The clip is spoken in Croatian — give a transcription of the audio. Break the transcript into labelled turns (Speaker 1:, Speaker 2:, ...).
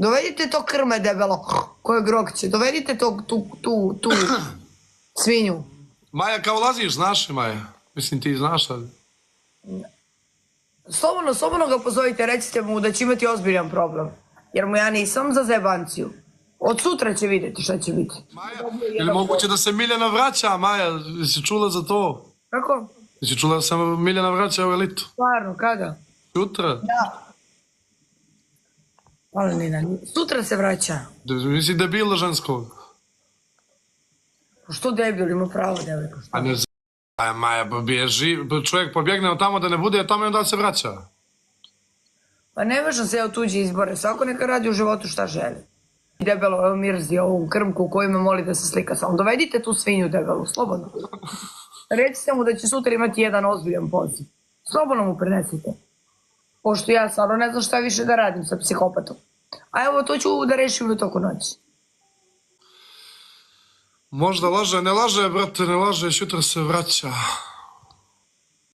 Speaker 1: Dovedite to krme debelo, koje grokće. Dovedite tu svinju.
Speaker 2: Maja, kao laziš, znaš li, Maja? Mislim, ti znaš, ali...
Speaker 1: Slobodno ga pozovite, recite mu da će imati ozbiljan problem. Jer mu ja nisam za zebanciju. Od sutra će vidjeti šta će biti.
Speaker 2: Maja, je li moguće da se Miljana vraća, Maja? Jesi čula za to?
Speaker 1: Kako?
Speaker 2: Jesi čula da se Miljana vraća u elitu?
Speaker 1: Stvarno, kada?
Speaker 2: Sutra?
Speaker 1: Da. Valenina, sutra se vraća.
Speaker 2: Misli debila ženskog?
Speaker 1: Što debil, ima pravo devojka.
Speaker 2: A ne znam. Maja, bježi, čovjek pobjegne od tamo da ne bude, a tamo i onda se vraća.
Speaker 1: Pa ne možem se ja u tuđi izbore, svako neka radi u životu šta želi. Debelo mirzi ovu krmku koju me moli da se slika sa mnom. Dovedite tu svinju debelu, slobodno. Recite mu da će sutra imati jedan ozbiljan poziv. Slobodno mu prenesite. Pošto ja stvarno ne znam šta više da radim sa psihopatom. A evo to ću da rešim u toku noći.
Speaker 2: Možda laže, ne laže, brate, ne laže, jutra se vraća.